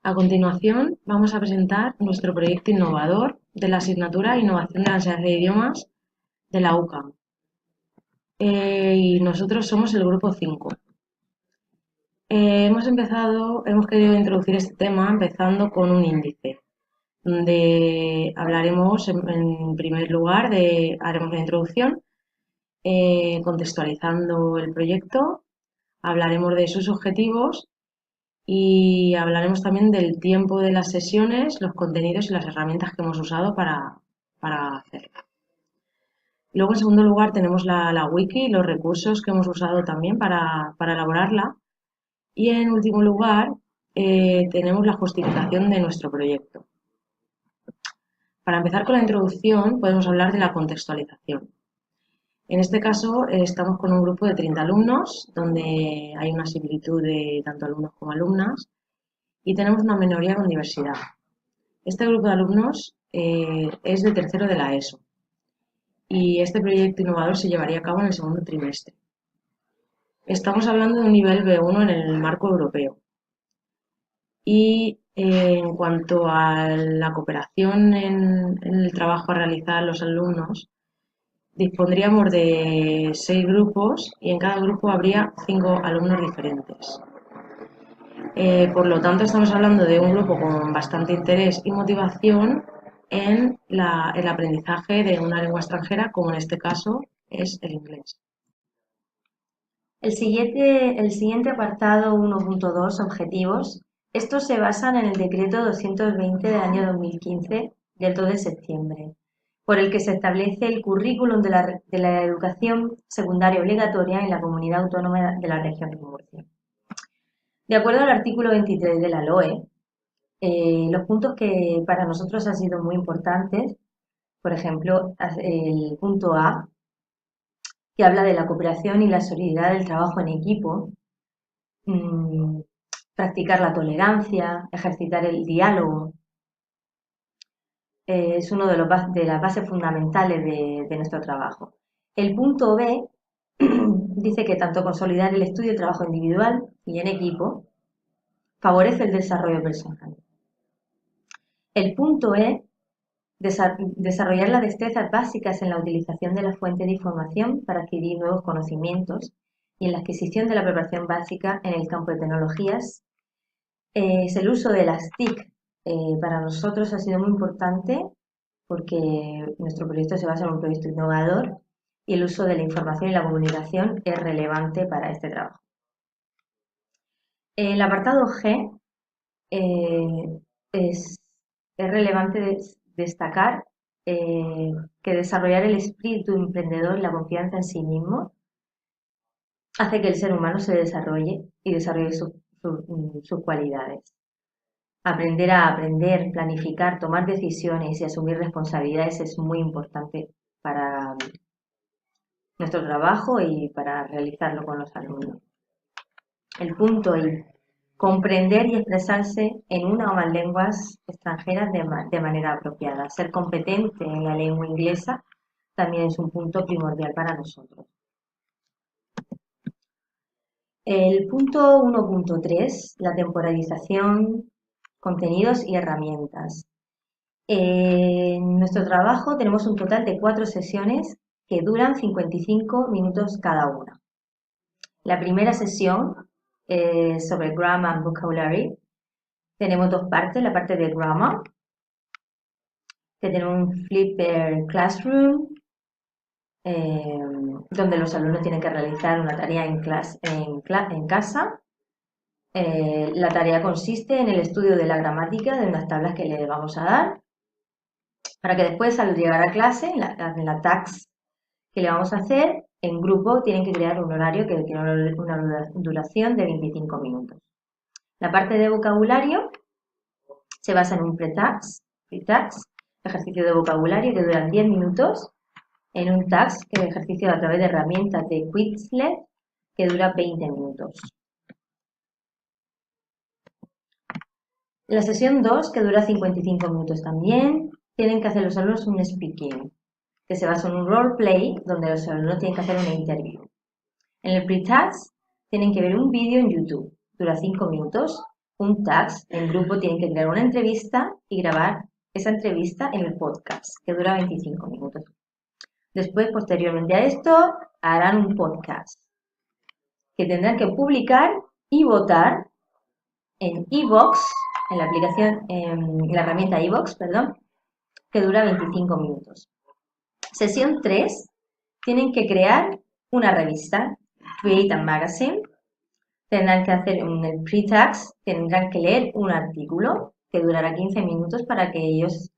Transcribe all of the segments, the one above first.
A continuación, vamos a presentar nuestro proyecto innovador de la asignatura Innovación de la Enseñanza de Idiomas de la UCAM. Y nosotros somos el grupo 5. Hemos querido introducir este tema empezando con un índice, donde hablaremos en primer lugar haremos la introducción, contextualizando el proyecto, hablaremos de sus objetivos y hablaremos también del tiempo de las sesiones, los contenidos y las herramientas que hemos usado para hacerlo. Luego, en segundo lugar, tenemos la wiki, los recursos que hemos usado también para elaborarla. Y en último lugar, tenemos la justificación de nuestro proyecto. Para empezar con la introducción, podemos hablar de la contextualización. En este caso, estamos con un grupo de 30 alumnos, donde hay una similitud de tanto alumnos como alumnas, y tenemos una minoría con diversidad. Este grupo de alumnos es de tercero de la ESO y este proyecto innovador se llevaría a cabo en el segundo trimestre. Estamos hablando de un nivel B1 en el marco europeo. Y en cuanto a la cooperación en el trabajo a realizar los alumnos, dispondríamos de 6 grupos y en cada grupo habría 5 alumnos diferentes. Por lo tanto, estamos hablando de un grupo con bastante interés y motivación en el aprendizaje de una lengua extranjera, como en este caso es el inglés. El siguiente apartado 1.2, objetivos. Estos se basan en el decreto 220 del año 2015 del 2 de septiembre, por el que se establece el currículum de la educación secundaria obligatoria en la comunidad autónoma de la región de Murcia. De acuerdo al artículo 23 de la LOE, los puntos que para nosotros han sido muy importantes, por ejemplo, el punto A, que habla de la cooperación y la solidaridad del trabajo en equipo, practicar la tolerancia, ejercitar el diálogo. Es uno de las bases fundamentales de nuestro trabajo. El punto B dice que tanto consolidar el estudio y el trabajo individual y en equipo favorece el desarrollo personal. El punto E, desarrollar las destrezas básicas en la utilización de las fuentes de información para adquirir nuevos conocimientos y en la adquisición de la preparación básica en el campo de tecnologías. Es el uso de las TIC. Para nosotros ha sido muy importante porque nuestro proyecto se basa en un proyecto innovador y el uso de la información y la comunicación es relevante para este trabajo. El apartado G es relevante destacar que desarrollar el espíritu emprendedor y la confianza en sí mismo hace que el ser humano se desarrolle y desarrolle sus cualidades. Aprender a aprender, planificar, tomar decisiones y asumir responsabilidades es muy importante para nuestro trabajo y para realizarlo con los alumnos. El punto I. Comprender y expresarse en una o más lenguas extranjeras de manera apropiada. Ser competente en la lengua inglesa también es un punto primordial para nosotros. El punto 1.3, la temporalización, contenidos y herramientas. En nuestro trabajo tenemos un total de 4 sesiones que duran 55 minutos cada una. La primera sesión sobre Grammar and Vocabulary. Tenemos 2 partes, la parte de Grammar, que tenemos un Flipper Classroom, donde los alumnos tienen que realizar una tarea en casa. La tarea consiste en el estudio de la gramática de unas tablas que le vamos a dar, para que después al llegar a clase, en la task que le vamos a hacer, en grupo tienen que crear un horario que tiene una duración de 25 minutos. La parte de vocabulario se basa en un pre-task, ejercicio de vocabulario que duran 10 minutos, en un task, que es ejercicio a través de herramientas de Quizlet, que dura 20 minutos. La sesión 2, que dura 55 minutos también, tienen que hacer los alumnos un speaking, que se basa en un roleplay, donde los alumnos tienen que hacer una interview. En el pre-task tienen que ver un vídeo en YouTube, dura 5 minutos, un task. En grupo tienen que crear una entrevista y grabar esa entrevista en el podcast, que dura 25 minutos. Después, posteriormente a esto, harán un podcast que tendrán que publicar y votar en iVoox, en la aplicación, en la herramienta iVoox, perdón, que dura 25 minutos. Sesión 3, tienen que crear una revista, Create a Magazine. Tendrán que hacer el pre-tax, tendrán que leer un artículo que durará 15 minutos para que ellos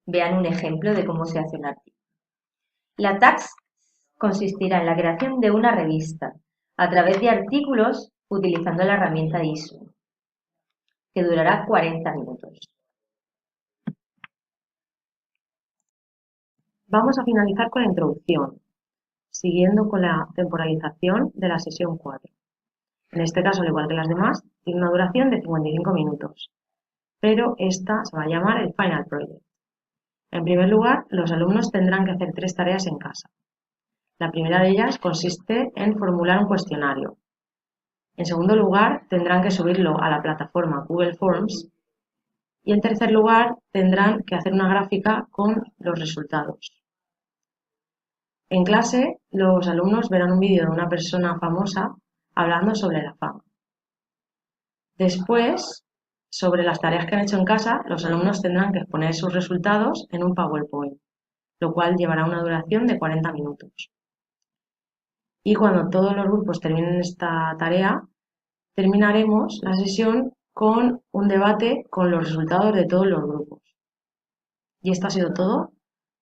vean un ejemplo de cómo se hace un artículo. La tax consistirá en la creación de una revista a través de artículos utilizando la herramienta ISU, que durará 40 minutos. Vamos a finalizar con la introducción, siguiendo con la temporalización de la sesión 4. En este caso, al igual que las demás, tiene una duración de 55 minutos, pero esta se va a llamar el Final Project. En primer lugar, los alumnos tendrán que hacer 3 tareas en casa. La primera de ellas consiste en formular un cuestionario. En segundo lugar, tendrán que subirlo a la plataforma Google Forms. Y en tercer lugar, tendrán que hacer una gráfica con los resultados. En clase, los alumnos verán un vídeo de una persona famosa hablando sobre la fama. Después, sobre las tareas que han hecho en casa, los alumnos tendrán que exponer sus resultados en un PowerPoint, lo cual llevará una duración de 40 minutos. Y cuando todos los grupos terminen esta tarea, terminaremos la sesión con un debate con los resultados de todos los grupos. Y esto ha sido todo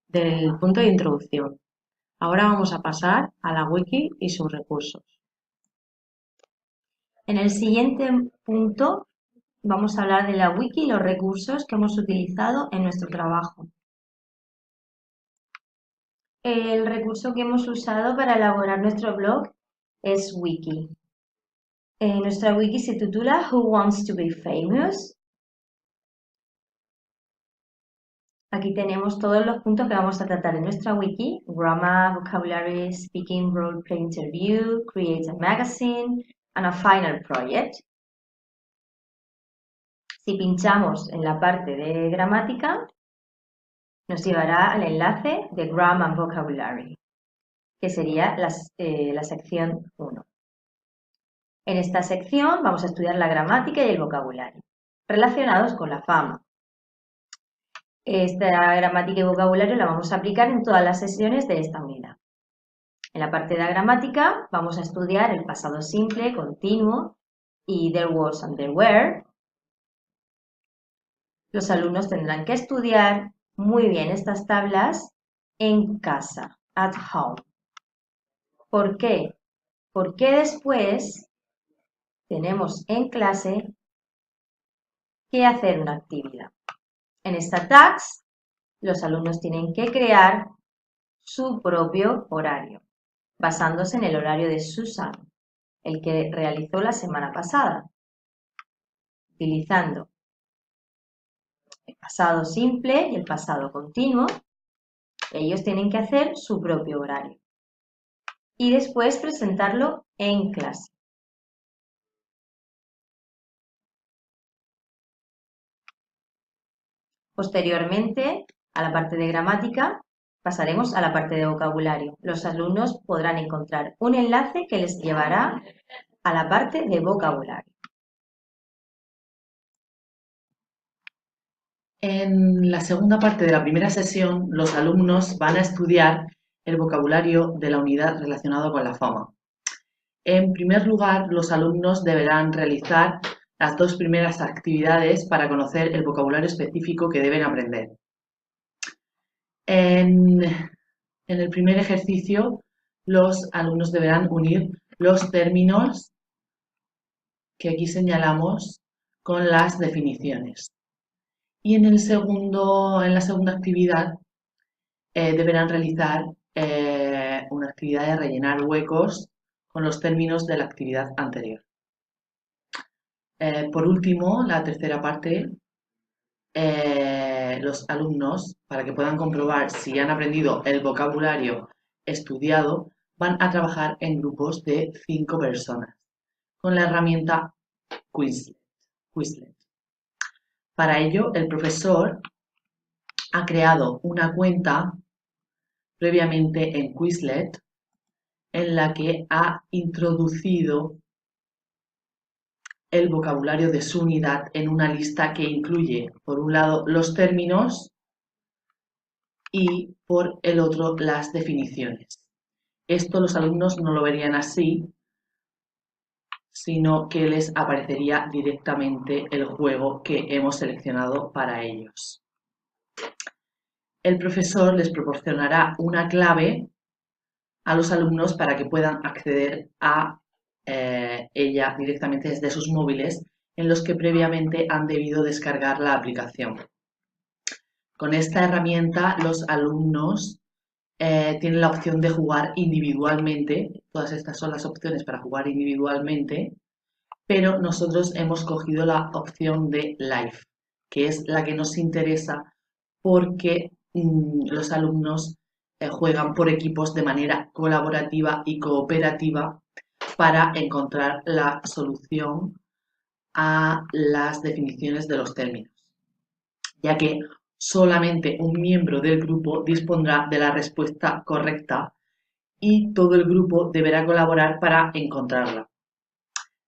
del punto de introducción. Ahora vamos a pasar a la wiki y sus recursos. En el siguiente punto vamos a hablar de la wiki y los recursos que hemos utilizado en nuestro trabajo. El recurso que hemos usado para elaborar nuestro blog es Wiki. Nuestra wiki se titula Who Wants to be Famous? Aquí tenemos todos los puntos que vamos a tratar en nuestra wiki: grammar, vocabulary, speaking, role-play interview, create a magazine, and a final project. Si pinchamos en la parte de gramática, nos llevará al enlace de Grammar and Vocabulary, que sería la sección 1. En esta sección vamos a estudiar la gramática y el vocabulario, relacionados con la fama. Esta gramática y vocabulario la vamos a aplicar en todas las sesiones de esta unidad. En la parte de la gramática vamos a estudiar el pasado simple, continuo y there was and there were. Los alumnos tendrán que estudiar muy bien estas tablas en casa, at home. ¿Por qué? Porque después tenemos en clase que hacer una actividad. En esta task, los alumnos tienen que crear su propio horario, basándose en el horario de Susan, el que realizó la semana pasada, utilizando el pasado simple y el pasado continuo. Ellos tienen que hacer su propio horario y después presentarlo en clase. Posteriormente, a la parte de gramática, pasaremos a la parte de vocabulario. Los alumnos podrán encontrar un enlace que les llevará a la parte de vocabulario. En la segunda parte de la primera sesión, los alumnos van a estudiar el vocabulario de la unidad relacionado con la fama. En primer lugar, los alumnos deberán realizar las 2 primeras actividades para conocer el vocabulario específico que deben aprender. En el primer ejercicio, los alumnos deberán unir los términos que aquí señalamos con las definiciones. Y en la segunda actividad deberán realizar una actividad de rellenar huecos con los términos de la actividad anterior. Por último, la tercera parte, los alumnos, para que puedan comprobar si han aprendido el vocabulario estudiado, van a trabajar en grupos de 5 personas con la herramienta Quizlet. Quizlet. Para ello, el profesor ha creado una cuenta previamente en Quizlet en la que ha introducido el vocabulario de su unidad en una lista que incluye, por un lado, los términos y por el otro, las definiciones. Esto los alumnos no lo verían así, sino que les aparecería directamente el juego que hemos seleccionado para ellos. El profesor les proporcionará una clave a los alumnos para que puedan acceder a ella directamente desde sus móviles en los que previamente han debido descargar la aplicación. Con esta herramienta los alumnos tienen la opción de jugar individualmente. Todas estas son las opciones para jugar individualmente, pero nosotros hemos cogido la opción de live, que es la que nos interesa porque los alumnos juegan por equipos de manera colaborativa y cooperativa para encontrar la solución a las definiciones de los términos, ya que solamente un miembro del grupo dispondrá de la respuesta correcta y todo el grupo deberá colaborar para encontrarla.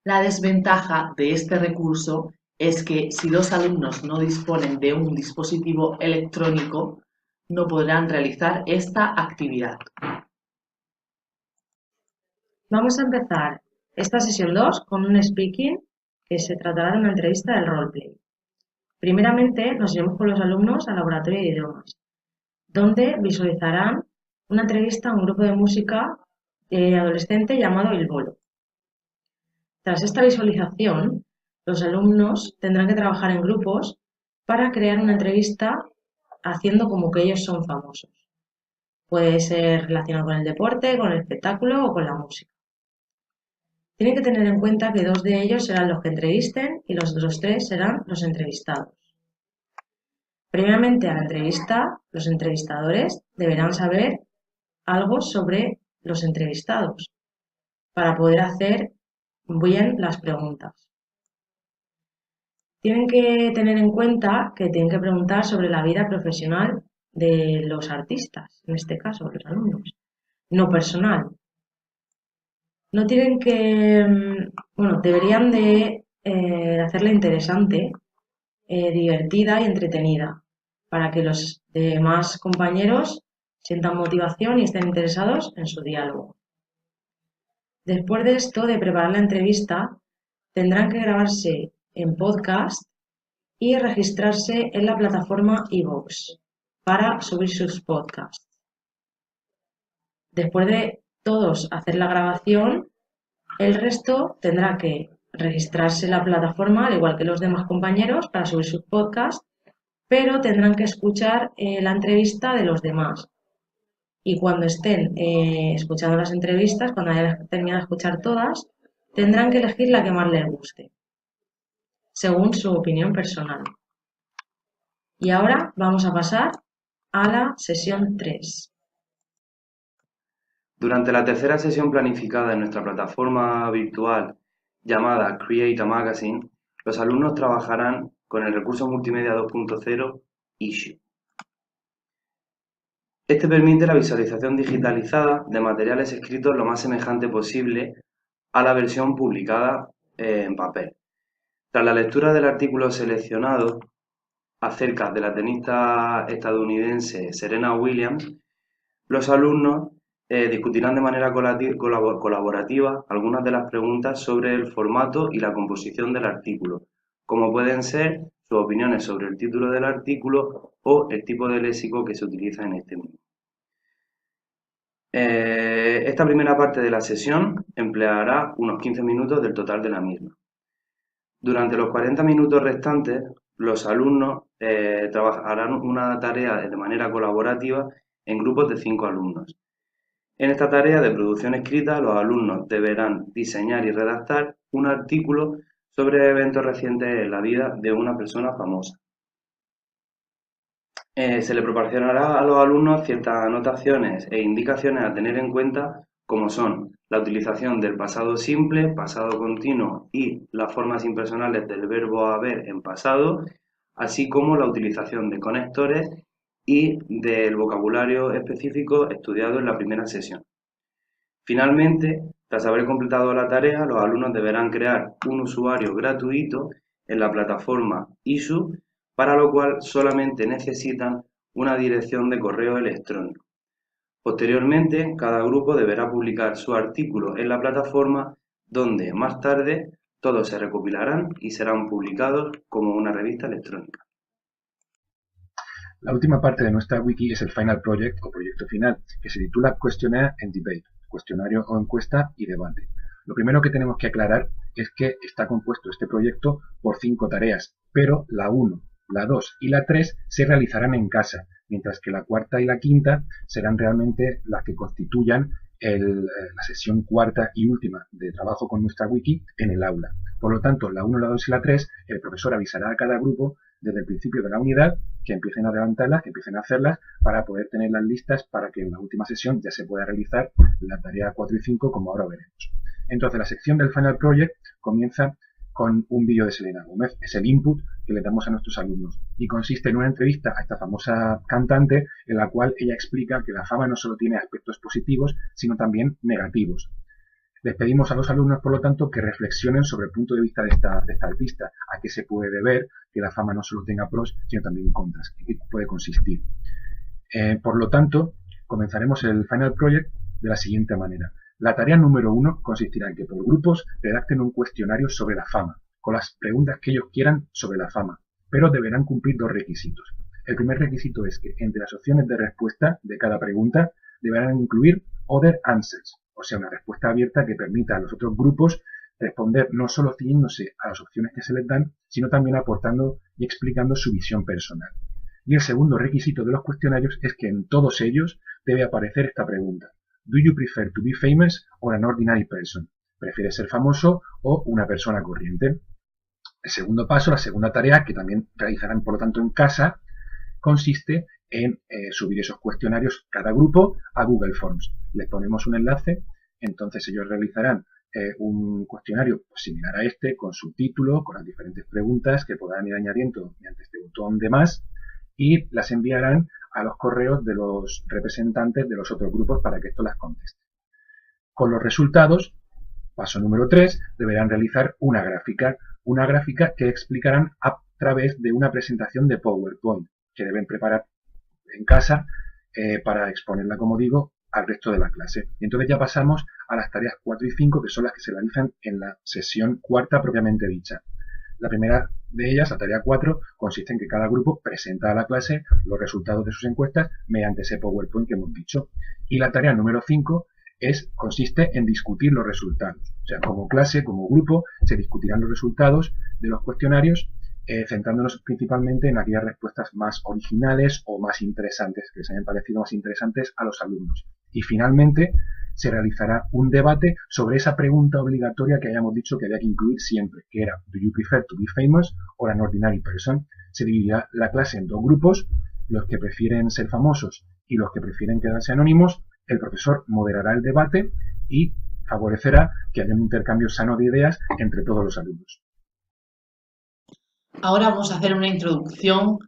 La desventaja de este recurso es que si los alumnos no disponen de un dispositivo electrónico, no podrán realizar esta actividad. Vamos a empezar esta sesión 2 con un speaking que se tratará de una entrevista del roleplay. Primeramente nos iremos con los alumnos al laboratorio de idiomas, donde visualizarán una entrevista a un grupo de música adolescente llamado Il Bolo. Tras esta visualización, los alumnos tendrán que trabajar en grupos para crear una entrevista haciendo como que ellos son famosos. Puede ser relacionado con el deporte, con el espectáculo o con la música. Tienen que tener en cuenta que 2 de ellos serán los que entrevisten y los otros 3 serán los entrevistados. Previamente a la entrevista, los entrevistadores deberán saber algo sobre los entrevistados para poder hacer bien las preguntas. Tienen que tener en cuenta que tienen que preguntar sobre la vida profesional de los artistas, en este caso, los alumnos, no personal. No tienen que, deberían de hacerla interesante, divertida y entretenida, para que los demás compañeros sientan motivación y estén interesados en su diálogo. Después de esto, de preparar la entrevista, tendrán que grabarse en podcast y registrarse en la plataforma iVoox para subir sus podcasts. Después de todos hacer la grabación, el resto tendrá que registrarse en la plataforma, al igual que los demás compañeros, para subir sus podcasts, pero tendrán que escuchar la entrevista de los demás. Y cuando estén escuchando las entrevistas, cuando hayan terminado de escuchar todas, tendrán que elegir la que más les guste, según su opinión personal. Y ahora vamos a pasar a la sesión 3. Durante la tercera sesión planificada en nuestra plataforma virtual llamada Create a Magazine, los alumnos trabajarán con el recurso multimedia 2.0 Issue. Este permite la visualización digitalizada de materiales escritos lo más semejante posible a la versión publicada en papel. Tras la lectura del artículo seleccionado acerca de la tenista estadounidense Serena Williams, los alumnos discutirán de manera colaborativa algunas de las preguntas sobre el formato y la composición del artículo, como pueden ser sus opiniones sobre el título del artículo o el tipo de léxico que se utiliza en este mismo. Esta primera parte de la sesión empleará unos 15 minutos del total de la misma. Durante los 40 minutos restantes, los alumnos trabajarán una tarea de manera colaborativa en grupos de 5 alumnos. En esta tarea de producción escrita, los alumnos deberán diseñar y redactar un artículo sobre eventos recientes en la vida de una persona famosa. Se le proporcionará a los alumnos ciertas anotaciones e indicaciones a tener en cuenta, como son la utilización del pasado simple, pasado continuo y las formas impersonales del verbo haber en pasado, así como la utilización de conectores y del vocabulario específico estudiado en la primera sesión. Finalmente, tras haber completado la tarea, los alumnos deberán crear un usuario gratuito en la plataforma ISU, para lo cual solamente necesitan una dirección de correo electrónico. Posteriormente, cada grupo deberá publicar su artículo en la plataforma, donde más tarde todos se recopilarán y serán publicados como una revista electrónica. La última parte de nuestra wiki es el Final Project o proyecto final, que se titula Questionnaire and Debate, cuestionario o encuesta y debate. Lo primero que tenemos que aclarar es que está compuesto este proyecto por 5 tareas, pero la 1, la 2 y la 3 se realizarán en casa, mientras que la cuarta y la quinta serán realmente las que constituyan la sesión cuarta y última de trabajo con nuestra wiki en el aula. Por lo tanto, la 1, la 2 y la 3, el profesor avisará a cada grupo desde el principio de la unidad que empiecen a adelantarlas, que empiecen a hacerlas para poder tenerlas listas para que en la última sesión ya se pueda realizar la tarea 4 y 5 como ahora veremos. Entonces, la sección del Final Project comienza con un vídeo de Selena Gómez. Es el input que le damos a nuestros alumnos y consiste en una entrevista a esta famosa cantante en la cual ella explica que la fama no solo tiene aspectos positivos, sino también negativos. Les pedimos a los alumnos, por lo tanto, que reflexionen sobre el punto de vista de esta artista, a qué se puede deber que la fama no solo tenga pros, sino también contras, en qué puede consistir. Por lo tanto, comenzaremos el Final Project de la siguiente manera. La tarea número 1 consistirá en que por grupos redacten un cuestionario sobre la fama, con las preguntas que ellos quieran sobre la fama, pero deberán cumplir 2 requisitos. El primer requisito es que entre las opciones de respuesta de cada pregunta deberán incluir other answers, o sea, una respuesta abierta que permita a los otros grupos responder no solo ciñéndose a las opciones que se les dan, sino también aportando y explicando su visión personal. Y el segundo requisito de los cuestionarios es que en todos ellos debe aparecer esta pregunta: ¿Do you prefer to be famous or an ordinary person? ¿Prefieres ser famoso o una persona corriente? El segundo paso, la segunda tarea, que también realizarán por lo tanto en casa, consiste en subir esos cuestionarios cada grupo a Google Forms. Les ponemos un enlace, entonces ellos realizarán un cuestionario similar a este, con su título, con las diferentes preguntas que podrán ir añadiendo mediante este botón de más, y las enviarán a los correos de los representantes de los otros grupos para que estos las contesten. Con los resultados, paso número 3, deberán realizar una gráfica que explicarán a través de una presentación de PowerPoint que deben preparar en casa para exponerla, como digo, al resto de la clase. Y entonces ya pasamos a las tareas 4 y 5, que son las que se realizan en la sesión cuarta propiamente dicha. La primera de ellas, la tarea 4, consiste en que cada grupo presenta a la clase los resultados de sus encuestas mediante ese PowerPoint que hemos dicho. Y la tarea número 5 consiste en discutir los resultados. O sea, como clase, como grupo, se discutirán los resultados de los cuestionarios, centrándonos principalmente en aquellas respuestas más originales o más interesantes, que les hayan parecido más interesantes a los alumnos. Y finalmente se realizará un debate sobre esa pregunta obligatoria que hayamos dicho que había que incluir siempre, que era ¿Do you prefer to be famous or an ordinary person? Se dividirá la clase en 2 grupos, los que prefieren ser famosos y los que prefieren quedarse anónimos. El profesor moderará el debate y favorecerá que haya un intercambio sano de ideas entre todos los alumnos. Ahora vamos a hacer una introducción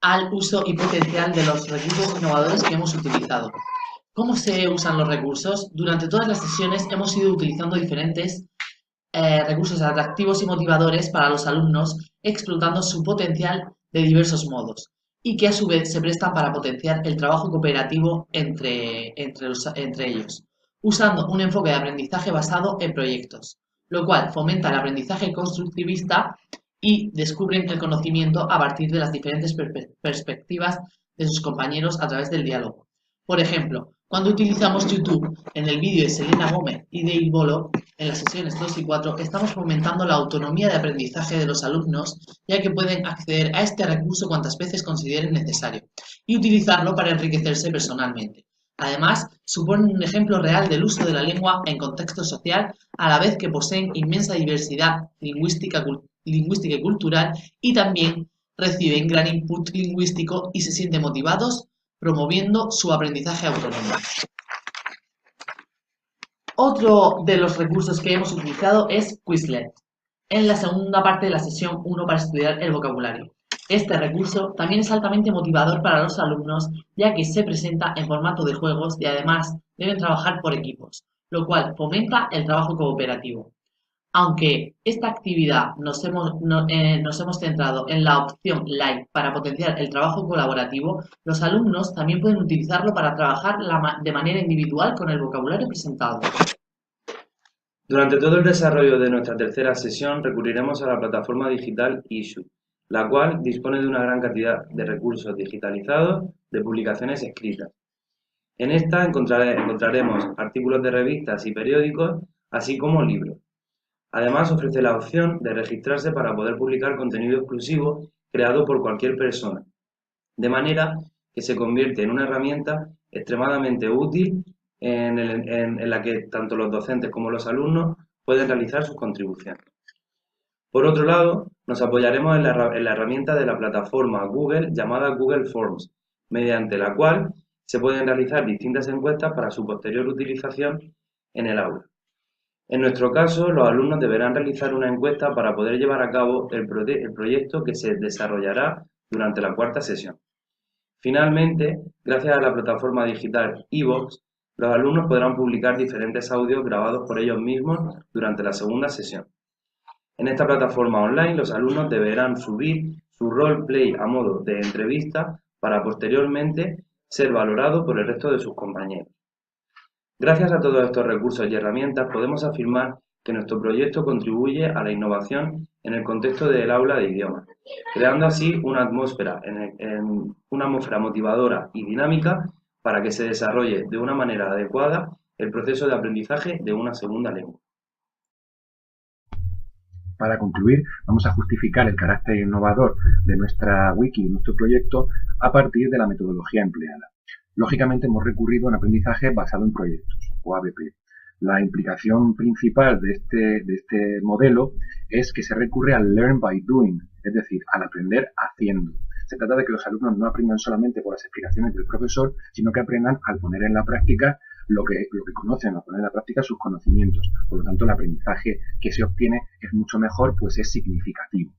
al uso y potencial de los recursos innovadores que hemos utilizado. ¿Cómo se usan los recursos? Durante todas las sesiones hemos ido utilizando diferentes recursos atractivos y motivadores para los alumnos, explotando su potencial de diversos modos y que a su vez se prestan para potenciar el trabajo cooperativo entre ellos, usando un enfoque de aprendizaje basado en proyectos, lo cual fomenta el aprendizaje constructivista y descubren el conocimiento a partir de las diferentes perspectivas de sus compañeros a través del diálogo. Por ejemplo, cuando utilizamos YouTube en el vídeo de Selena Gómez y Dale Bolo en las sesiones 2 y 4, estamos fomentando la autonomía de aprendizaje de los alumnos, ya que pueden acceder a este recurso cuantas veces consideren necesario y utilizarlo para enriquecerse personalmente. Además, suponen un ejemplo real del uso de la lengua en contexto social, a la vez que poseen inmensa diversidad lingüística y cultural, y también reciben gran input lingüístico y se sienten motivados, promoviendo su aprendizaje autónomo. Otro de los recursos que hemos utilizado es Quizlet, en la segunda parte de la sesión 1 para estudiar el vocabulario. Este recurso también es altamente motivador para los alumnos, ya que se presenta en formato de juegos y además deben trabajar por equipos, lo cual fomenta el trabajo cooperativo. Aunque esta actividad nos hemos centrado en la opción Light para potenciar el trabajo colaborativo, los alumnos también pueden utilizarlo para trabajar de manera individual con el vocabulario presentado. Durante todo el desarrollo de nuestra tercera sesión recurriremos a la plataforma digital Issuu, la cual dispone de una gran cantidad de recursos digitalizados de publicaciones escritas. En esta encontraremos artículos de revistas y periódicos, así como libros. Además, ofrece la opción de registrarse para poder publicar contenido exclusivo creado por cualquier persona, de manera que se convierte en una herramienta extremadamente útil en la que tanto los docentes como los alumnos pueden realizar sus contribuciones. Por otro lado, nos apoyaremos en la herramienta de la plataforma Google llamada Google Forms, mediante la cual se pueden realizar distintas encuestas para su posterior utilización en el aula. En nuestro caso, los alumnos deberán realizar una encuesta para poder llevar a cabo el proyecto que se desarrollará durante la cuarta sesión. Finalmente, gracias a la plataforma digital iVoox, los alumnos podrán publicar diferentes audios grabados por ellos mismos durante la segunda sesión. En esta plataforma online, los alumnos deberán subir su roleplay a modo de entrevista para posteriormente ser valorado por el resto de sus compañeros. Gracias a todos estos recursos y herramientas podemos afirmar que nuestro proyecto contribuye a la innovación en el contexto del aula de idiomas, creando así una atmósfera motivadora y dinámica para que se desarrolle de una manera adecuada el proceso de aprendizaje de una segunda lengua. Para concluir, vamos a justificar el carácter innovador de nuestra wiki y nuestro proyecto a partir de la metodología empleada. Lógicamente hemos recurrido a un aprendizaje basado en proyectos, o ABP. La implicación principal de este modelo es que se recurre al learn by doing, es decir, al aprender haciendo. Se trata de que los alumnos no aprendan solamente por las explicaciones del profesor, sino que aprendan al poner en la práctica lo que conocen, al poner en la práctica sus conocimientos. Por lo tanto, el aprendizaje que se obtiene es mucho mejor, pues es significativo.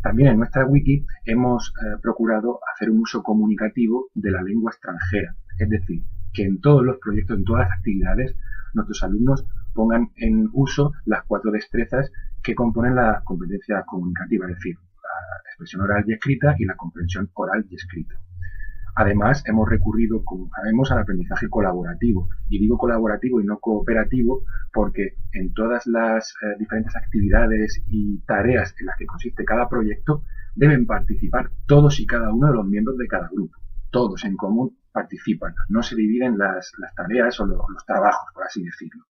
También en nuestra wiki hemos procurado hacer un uso comunicativo de la lengua extranjera, es decir, que en todos los proyectos, en todas las actividades, nuestros alumnos pongan en uso las 4 destrezas que componen la competencia comunicativa, es decir, la expresión oral y escrita y la comprensión oral y escrita. Además, hemos recurrido, como sabemos, al aprendizaje colaborativo. Y digo colaborativo y no cooperativo porque en todas las diferentes actividades y tareas en las que consiste cada proyecto deben participar todos y cada uno de los miembros de cada grupo. Todos en común participan. No se dividen las tareas o los trabajos, por así decirlo.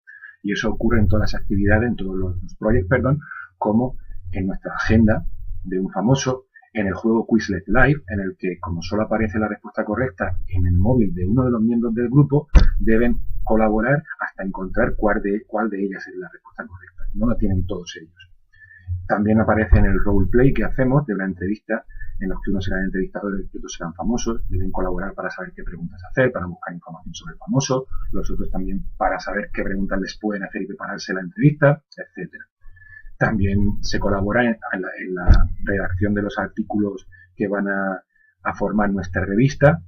Y eso ocurre en todas las actividades, en todos los proyectos, como en nuestra agenda de un famoso, en el juego Quizlet Live, en el que, como solo aparece la respuesta correcta en el móvil de uno de los miembros del grupo, deben colaborar hasta encontrar cuál de ellas es la respuesta correcta. No la tienen todos ellos. También aparece en el roleplay que hacemos de la entrevista, en los que unos serán entrevistadores y otros serán famosos. Deben colaborar para saber qué preguntas hacer, para buscar información sobre el famoso, los otros también para saber qué preguntas les pueden hacer y prepararse la entrevista, etcétera. También se colabora en la redacción de los artículos que van a formar nuestra revista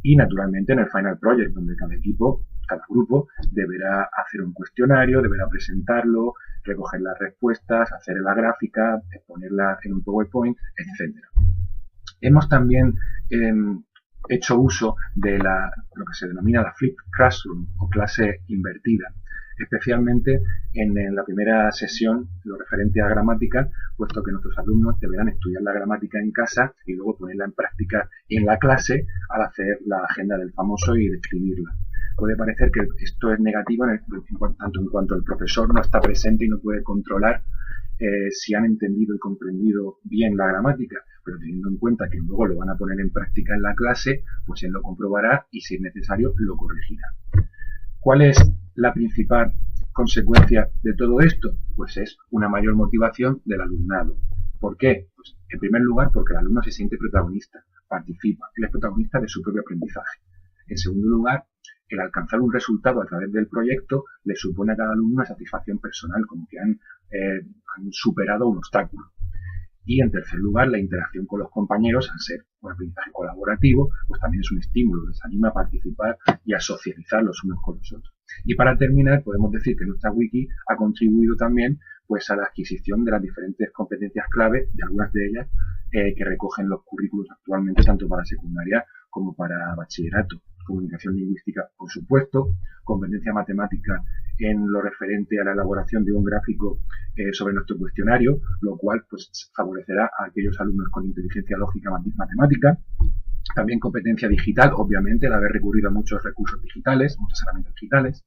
y, naturalmente, en el Final Project, donde cada grupo deberá hacer un cuestionario, deberá presentarlo, recoger las respuestas, hacer la gráfica, exponerla en un PowerPoint, etc. Hemos también hecho uso de lo que se denomina la Flipped Classroom o clase invertida, especialmente en la primera sesión, lo referente a gramática, puesto que nuestros alumnos deberán estudiar la gramática en casa y luego ponerla en práctica en la clase al hacer la agenda del famoso y describirla. Puede parecer que esto es negativo tanto en cuanto el profesor no está presente y no puede controlar si han entendido y comprendido bien la gramática, pero teniendo en cuenta que luego lo van a poner en práctica en la clase, pues él lo comprobará y, si es necesario, lo corregirá. ¿Cuál es la principal consecuencia de todo esto? Pues es una mayor motivación del alumnado. ¿Por qué? Pues en primer lugar porque el alumno se siente protagonista, participa, él es protagonista de su propio aprendizaje. En segundo lugar, el alcanzar un resultado a través del proyecto le supone a cada alumno una satisfacción personal, como que han superado un obstáculo. Y en tercer lugar, la interacción con los compañeros, al ser un aprendizaje colaborativo, pues también es un estímulo, les anima a participar y a socializar los unos con los otros. Y para terminar, podemos decir que nuestra wiki ha contribuido también pues a la adquisición de las diferentes competencias clave, de algunas de ellas que recogen los currículos actualmente tanto para secundaria como para bachillerato. Comunicación lingüística, por supuesto, competencia matemática en lo referente a la elaboración de un gráfico sobre nuestro cuestionario, lo cual pues favorecerá a aquellos alumnos con inteligencia lógica matemática. También competencia digital, obviamente, el haber recurrido a muchos recursos digitales, muchas herramientas digitales.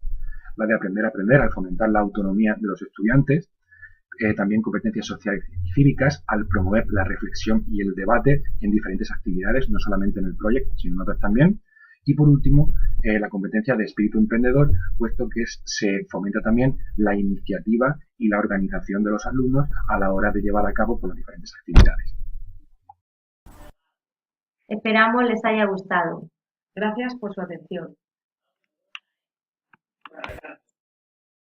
La de aprender a aprender, al fomentar la autonomía de los estudiantes. También competencias sociales y cívicas, al promover la reflexión y el debate en diferentes actividades, no solamente en el proyecto, sino en otras también. Y por último, la competencia de espíritu emprendedor, puesto que se fomenta también la iniciativa y la organización de los alumnos a la hora de llevar a cabo las diferentes actividades. Esperamos les haya gustado. Gracias por su atención.